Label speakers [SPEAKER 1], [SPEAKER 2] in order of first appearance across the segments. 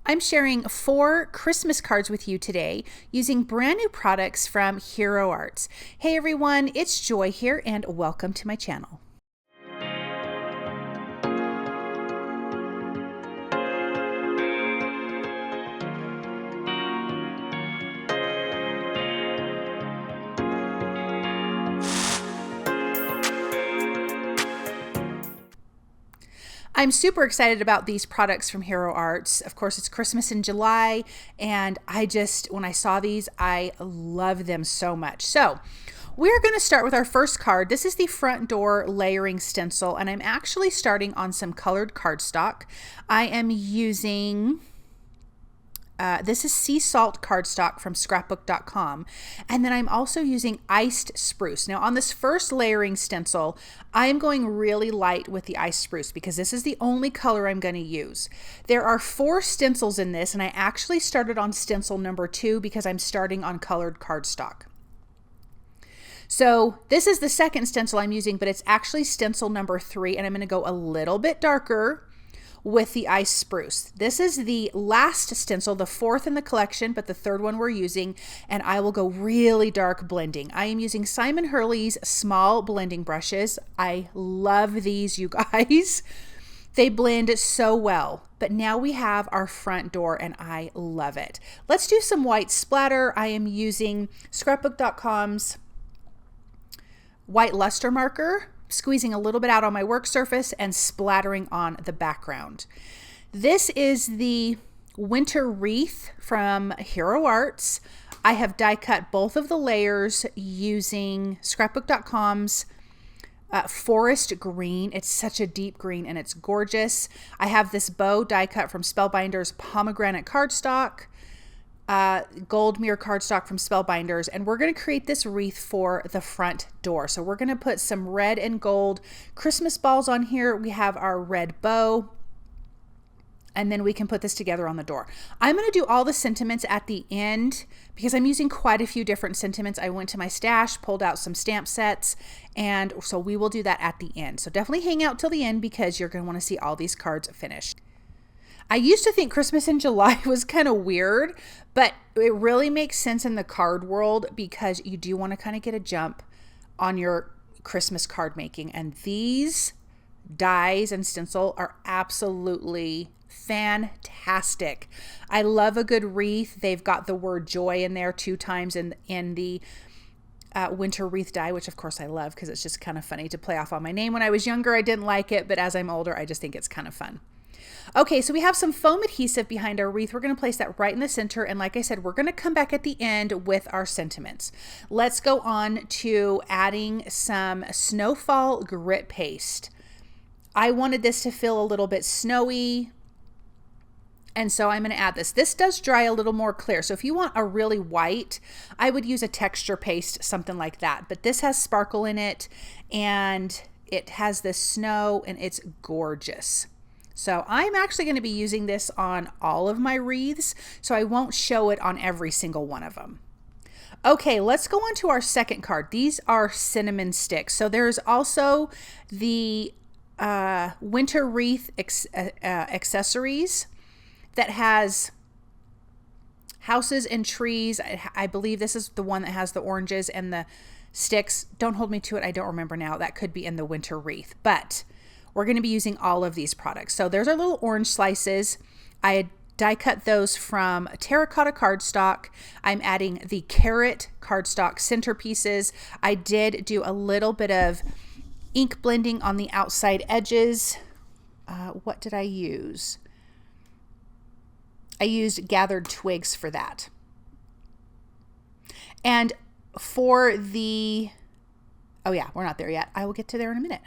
[SPEAKER 1] I'm sharing 4 Christmas cards with you today using brand new products from Hero Arts. Hey everyone, it's Joy here and welcome to my channel. I'm super excited about these products from Hero Arts. Of course, it's Christmas in July, and when I saw these, I love them so much. So we're going to start with our first card. This is the front door layering stencil, and I'm actually starting on some colored cardstock. I am using... this is sea salt cardstock from scrapbook.com, and then I'm also using iced spruce. Now on this first layering stencil, I am going really light with the iced spruce because this is the only color I'm going to use. There are 4 stencils in this, and I actually started on stencil number 2 because I'm starting on colored cardstock. So this is the second stencil I'm using, but it's actually stencil number 3, and I'm going to go a little bit darker with the ice spruce. This is the last stencil, the 4th in the collection, but the 3rd one we're using, and I will go really dark blending. I am using Simon Hurley's small blending brushes. I love these, you guys. They blend so well. But now we have our front door and I love it. Let's do some white splatter. I am using scrapbook.com's white luster marker, squeezing a little bit out on my work surface and splattering on the background. This is the winter wreath from Hero Arts. I have die cut both of the layers using scrapbook.com's forest green. It's such a deep green and it's gorgeous. I have this bow die cut from Spellbinders Pomegranate cardstock, gold mirror cardstock from Spellbinders, and we're going to create this wreath for the front door. So we're going to put some red and gold Christmas balls on here. We have our red bow, and then we can put this together on the door. I'm going to do all the sentiments at the end because I'm using quite a few different sentiments. I went to my stash, pulled out some stamp sets, and so we will do that at the end. So definitely hang out till the end because you're going to want to see all these cards finished. I used to think Christmas in July was kind of weird, but it really makes sense in the card world because you do want to kind of get a jump on your Christmas card making. And these dies and stencil are absolutely fantastic. I love a good wreath. They've got the word joy in there 2 times in the winter wreath die, which of course I love because it's just kind of funny to play off on my name. When I was younger, I didn't like it, but as I'm older, I just think it's kind of fun. Okay, so we have some foam adhesive behind our wreath. We're going to place that right in the center. And like I said, we're going to come back at the end with our sentiments. Let's go on to adding some Snowfall grit paste. I wanted this to feel a little bit snowy, and so I'm going to add this. This does dry a little more clear. So if you want a really white, I would use a texture paste, something like that. But this has sparkle in it, and it has this snow, and it's gorgeous. So I'm actually going to be using this on all of my wreaths, so I won't show it on every single one of them. Okay, let's go on to our second card. These are cinnamon sticks. So there's also the winter wreath accessories that has houses and trees. I believe this is the one that has the oranges and the sticks. Don't hold me to it. I don't remember now. That could be in the winter wreath, but we're going to be using all of these products. So there's our little orange slices. I die cut those from Terra cardstock. I'm adding the carrot cardstock centerpieces. I did do a little bit of ink blending on the outside edges. What did I use? I used gathered twigs for that. And for the... Oh yeah, we're not there yet. I will get to there in a minute.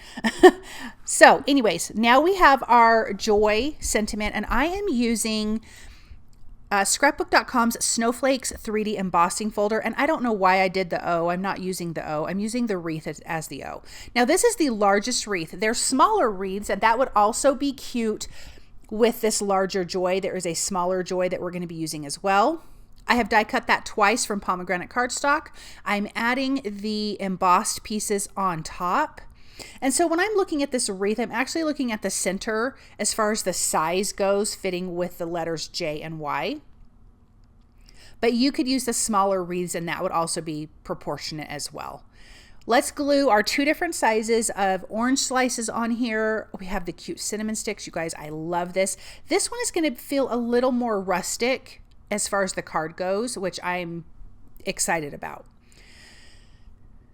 [SPEAKER 1] So anyways, now we have our joy sentiment, and I am using scrapbook.com's Snowflakes 3D embossing folder. And I don't know why I did the O. I'm not using the O. I'm using the wreath as the O. Now this is the largest wreath. There's smaller wreaths, and that would also be cute with this larger joy. There is a smaller joy that we're going to be using as well. I have die cut that twice from Pomegranate cardstock. I'm adding the embossed pieces on top. And so when I'm looking at this wreath, I'm actually looking at the center as far as the size goes, fitting with the letters J and Y. But you could use the smaller wreaths and that would also be proportionate as well. Let's glue our 2 different sizes of orange slices on here. We have the cute cinnamon sticks. You guys, I love this. This one is going to feel a little more rustic as far as the card goes, which I'm excited about.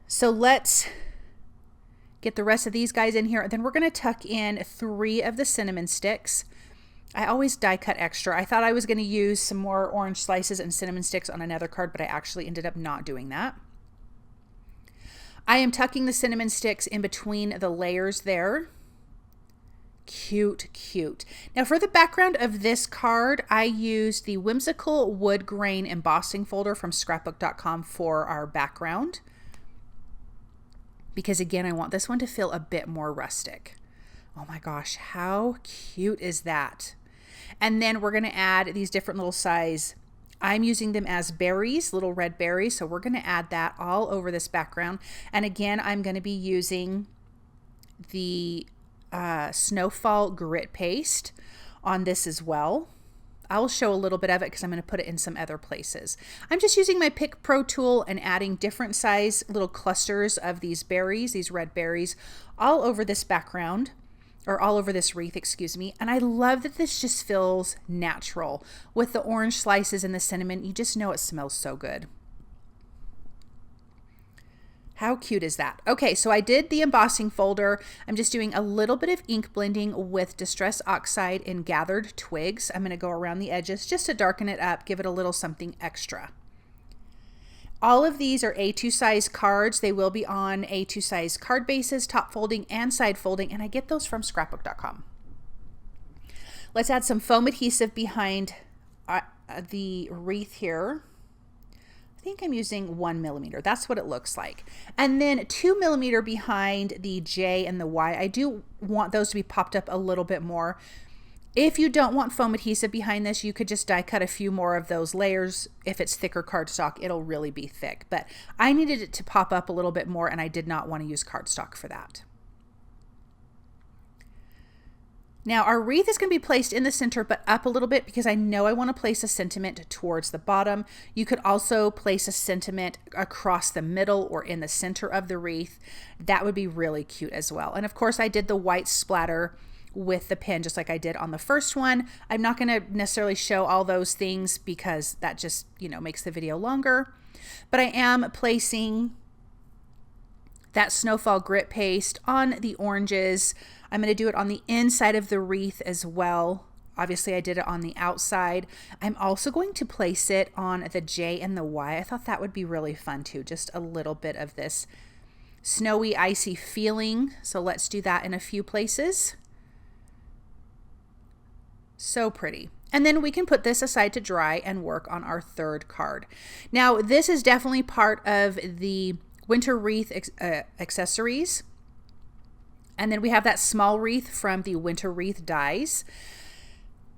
[SPEAKER 1] So let's get the rest of these guys in here. Then we're going to tuck in 3 of the cinnamon sticks. I always die cut extra. I thought I was going to use some more orange slices and cinnamon sticks on another card, but I actually ended up not doing that. I am tucking the cinnamon sticks in between the layers there. Cute, cute. Now for the background of this card, I used the Whimsical wood grain embossing folder from scrapbook.com for our background. Because again, I want this one to feel a bit more rustic. Oh my gosh, how cute is that? And then we're gonna add these different little size, I'm using them as berries, little red berries. So we're gonna add that all over this background. And again, I'm gonna be using the Snowfall grit paste on this as well. I'll show a little bit of it because I'm going to put it in some other places. I'm just using my Pick Pro tool and adding different size little clusters of these berries, these red berries, all over this background, or all over this wreath, excuse me. And I love that this just feels natural. With the orange slices and the cinnamon, you just know it smells so good. How cute is that? Okay, so I did the embossing folder. I'm just doing a little bit of ink blending with Distress Oxide in Gathered Twigs. I'm gonna go around the edges just to darken it up, give it a little something extra. All of these are A2 size cards. They will be on A2 size card bases, top folding and side folding, and I get those from scrapbook.com. Let's add some foam adhesive behind the wreath here. I think I'm using 1 millimeter. That's what it looks like. And then 2 millimeter behind the J and the Y. I do want those to be popped up a little bit more. If you don't want foam adhesive behind this, you could just die cut a few more of those layers. If it's thicker cardstock, it'll really be thick. But I needed it to pop up a little bit more and I did not want to use cardstock for that. Now our wreath is going to be placed in the center but up a little bit because I know I want to place a sentiment towards the bottom. You could also place a sentiment across the middle or in the center of the wreath. That would be really cute as well. And of course I did the white splatter with the pen just like I did on the first one. I'm not going to necessarily show all those things because that just, you know, makes the video longer. But I am placing that Snowfall grit paste on the oranges. I'm going to do it on the inside of the wreath as well. Obviously I did it on the outside. I'm also going to place it on the J and the Y. I thought that would be really fun too. Just a little bit of this snowy, icy feeling. So let's do that in a few places. So pretty. And then we can put this aside to dry and work on our third card. Now this is definitely part of the winter wreath accessories. And then we have that small wreath from the winter wreath dies.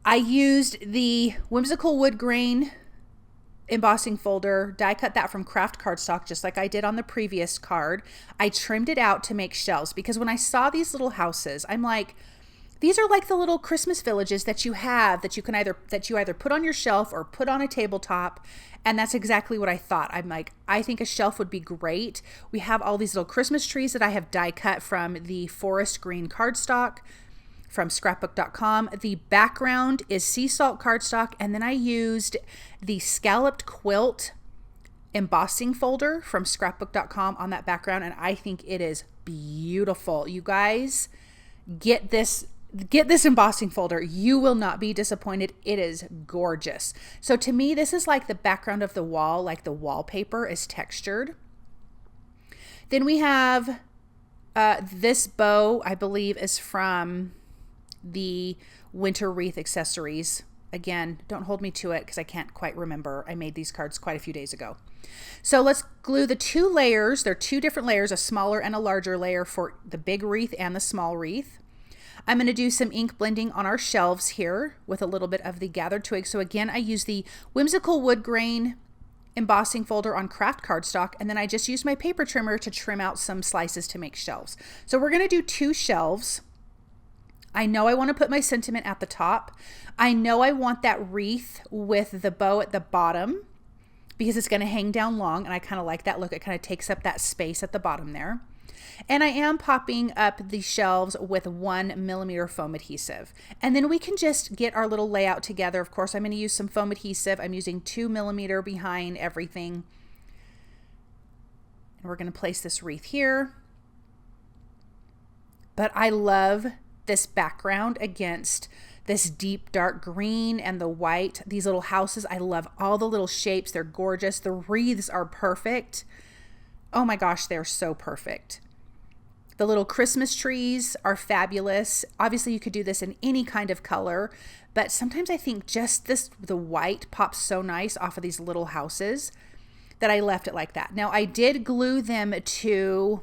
[SPEAKER 1] I used the Whimsical wood grain embossing folder, die cut that from Kraft cardstock just like I did on the previous card. I trimmed it out to make shelves because when I saw these little houses, I'm like, these are like the little Christmas villages that you have that you either put on your shelf or put on a tabletop. And that's exactly what I thought. I'm like, I think a shelf would be great. We have all these little Christmas trees that I have die cut from the forest green cardstock from scrapbook.com. The background is sea salt cardstock. And then I used the Scalloped Quilt embossing folder from scrapbook.com on that background. And I think it is beautiful. You guys, get this embossing folder. You will not be disappointed. It is gorgeous. So to me, this is like the background of the wall, like the wallpaper is textured. Then we have this bow, I believe is from the winter wreath accessories. Again, don't hold me to it because I can't quite remember. I made these cards quite a few days ago. So let's glue the 2 layers. They're 2 different layers, a smaller and a larger layer for the big wreath and the small wreath. I'm going to do some ink blending on our shelves here with a little bit of the Gathered Twig. So again, I use the Whimsical wood grain embossing folder on Kraft cardstock, and then I just used my paper trimmer to trim out some slices to make shelves. So we're going to do 2 shelves. I know I want to put my sentiment at the top. I know I want that wreath with the bow at the bottom because it's going to hang down long, and I kind of like that look. It kind of takes up that space at the bottom there. And I am popping up the shelves with 1mm foam adhesive. And then we can just get our little layout together. Of course, I'm going to use some foam adhesive. I'm using 2mm behind everything. And we're going to place this wreath here. But I love this background against this deep dark green and the white. These little houses, I love all the little shapes. They're gorgeous. The wreaths are perfect. Oh my gosh, they're so perfect. The little Christmas trees are fabulous. Obviously, you could do this in any kind of color, but sometimes I think just the white pops so nice off of these little houses that I left it like that. Now, I did glue them to,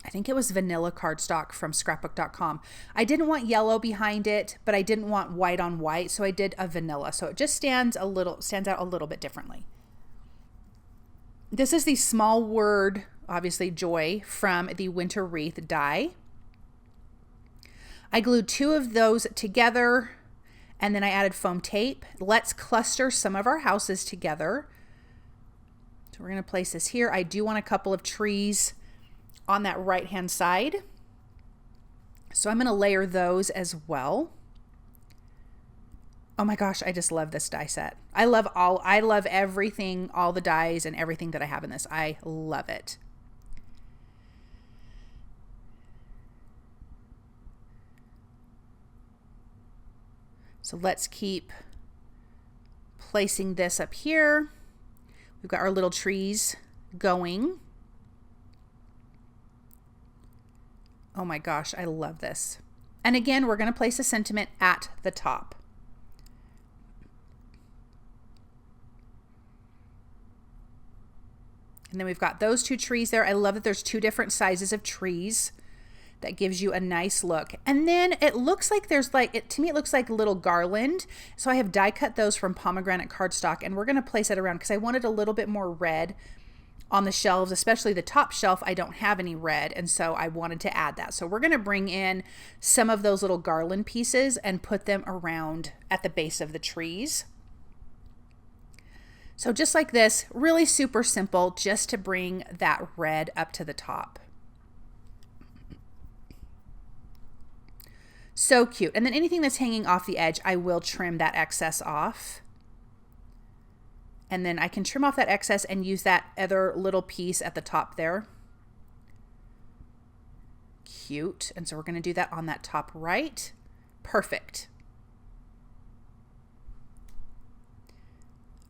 [SPEAKER 1] I think it was vanilla cardstock from scrapbook.com. I didn't want yellow behind it, but I didn't want white on white, so I did a vanilla. So it just stands out a little bit differently. This is the small word, obviously joy, from the Winter Wreath die. I glued 2 of those together, and then I added foam tape. Let's cluster some of our houses together. So we're going to place this here. I do want a couple of trees on that right hand side, so I'm going to layer those as well. Oh my gosh, I just love this die set. I love everything, all the dies and everything that I have in this. I love it. So let's keep placing this up here. We've got our little trees going. Oh my gosh, I love this. And again, we're going to place a sentiment at the top. And then we've got those 2 trees there. I love that there's 2 different sizes of trees. That gives you a nice look. And then it looks like there's to me it looks like a little garland. So I have die cut those from Pomegranate cardstock, and we're going to place it around because I wanted a little bit more red on the shelves, especially the top shelf. I don't have any red, and so I wanted to add that. So we're going to bring in some of those little garland pieces and put them around at the base of the trees. So just like this, really super simple, just to bring that red up to the top. So cute. And then anything that's hanging off the edge, I will trim that excess off. And then I can trim off that excess and use that other little piece at the top there. Cute. And so we're going to do that on that top right. Perfect.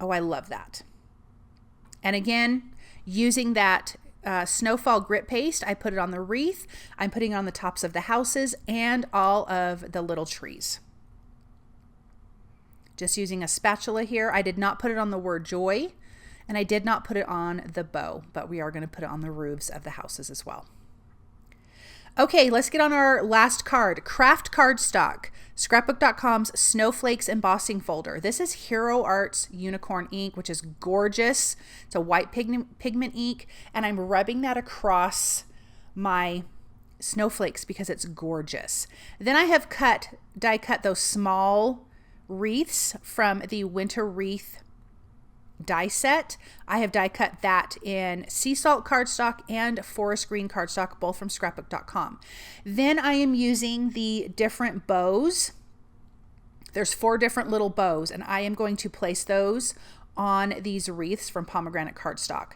[SPEAKER 1] Oh, I love that. And again, using that Snowfall grit paste, I put it on the wreath. I'm putting it on the tops of the houses and all of the little trees. Just using a spatula here. I did not put it on the word joy, and I did not put it on the bow, but we are going to put it on the roofs of the houses as well. Okay, let's get on our last card. Kraft Cardstock, scrapbook.com's Snowflakes embossing folder. This is Hero Arts Unicorn ink, which is gorgeous. It's a white pigment ink, and I'm rubbing that across my snowflakes because it's gorgeous. Then I have die cut those small wreaths from the Winter Wreath die set. I have die cut that in sea salt cardstock and forest green cardstock, both from scrapbook.com. Then I am using the different bows. There's 4 different little bows, and I am going to place those on these wreaths from Pomegranate cardstock.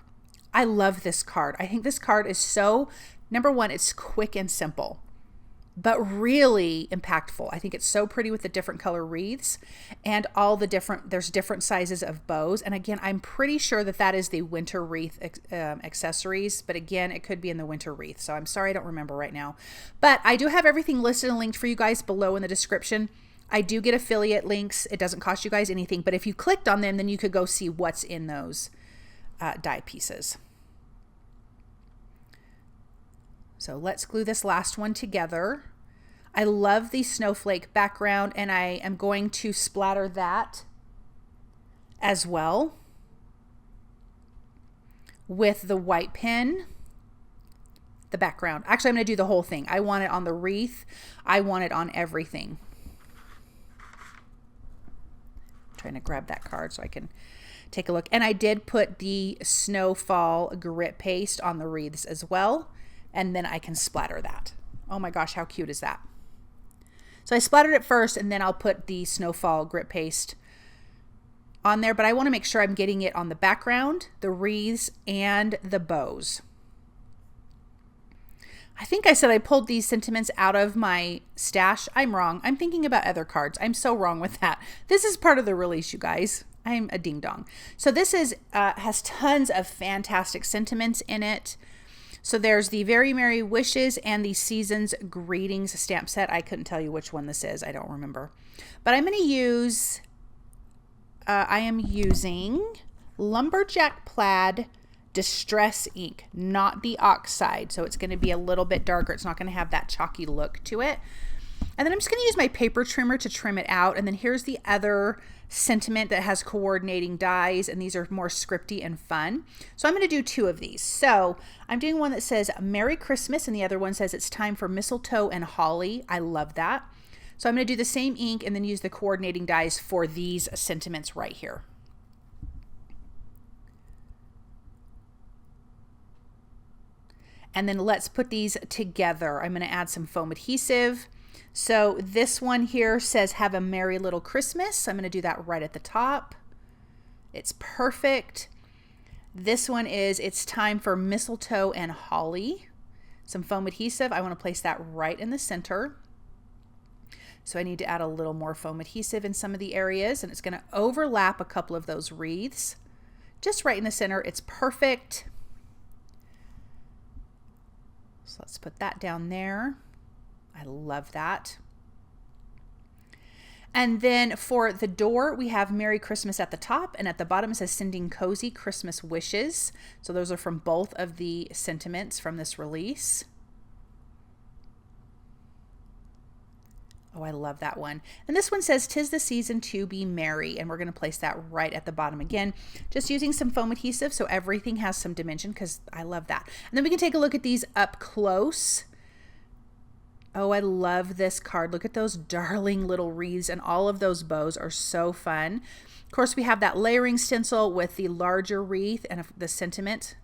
[SPEAKER 1] I love this card. I think this card is so, number one, it's quick and simple, but really impactful. I think it's so pretty with the different color wreaths and all the there's different sizes of bows. And again, I'm pretty sure that is the Winter Wreath accessories, but again, it could be in the Winter Wreath. So I'm sorry, I don't remember right now, but I do have everything listed and linked for you guys below in the description. I do get affiliate links. It doesn't cost you guys anything, but if you clicked on them, then you could go see what's in those die pieces. So let's glue this last one together. I love the snowflake background, and I am going to splatter that as well. with the white pen, the background. Actually, I'm going to do the whole thing. I want it on the wreath. I want it on everything. I'm trying to grab that card so I can take a look. And I did put the Snowfall grit paste on the wreaths as well. And then I can splatter that. Oh my gosh, how cute is that? So I splattered it first, and then I'll put the Snowfall grit paste on there. But I want to make sure I'm getting it on the background, the wreaths, and the bows. I think I said I pulled these sentiments out of my stash. I'm wrong. I'm thinking about other cards. I'm so wrong with that. This is part of the release, you guys. I'm a ding dong. So this is has tons of fantastic sentiments in it. So there's the Very Merry Wishes and the Season's Greetings stamp set. I couldn't tell you which one this is. I don't remember. But I'm going to use, I am using Lumberjack Plaid Distress ink, not the oxide. So it's going to be a little bit darker. It's not going to have that chalky look to it. And then I'm just going to use my paper trimmer to trim it out. And then here's the other sentiment that has coordinating dies, and these are more scripty and fun. So I'm going to do two of these. So I'm doing one that says Merry Christmas, and the other one says it's time for mistletoe and holly. I love that. So I'm going to do the same ink and then use the coordinating dies for these sentiments right here. And then let's put these together. I'm going to add some foam adhesive. So this one here says have a merry little Christmas. I'm going to do that right at the top. It's perfect. This one is it's time for mistletoe and holly. Some foam adhesive. I want to place that right in the center. So I need to add a little more foam adhesive in some of the areas, and it's going to overlap a couple of those wreaths. Just right in the center. It's perfect. So let's put that down there. I love that. And then for the door, we have Merry Christmas at the top, and at the bottom it says sending cozy Christmas wishes. So those are from both of the sentiments from this release. Oh, I love that one. And this one says, 'tis the season to be merry. And we're going to place that right at the bottom again, just using some foam adhesive so everything has some dimension, because I love that. And then we can take a look at these up close. Oh, I love this card. Look at those darling little wreaths, and all of those bows are so fun. Of course, we have that layering stencil with the larger wreath and the sentiment.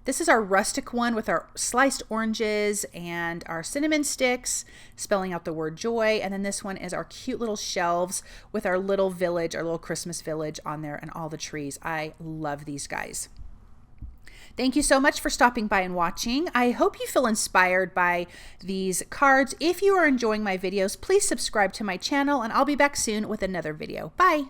[SPEAKER 1] This is our rustic one with our sliced oranges and our cinnamon sticks, spelling out the word joy. And then this one is our cute little shelves with our little village, our little Christmas village on there, and all the trees. I love these guys. Thank you so much for stopping by and watching. I hope you feel inspired by these cards. If you are enjoying my videos, please subscribe to my channel, and I'll be back soon with another video. Bye.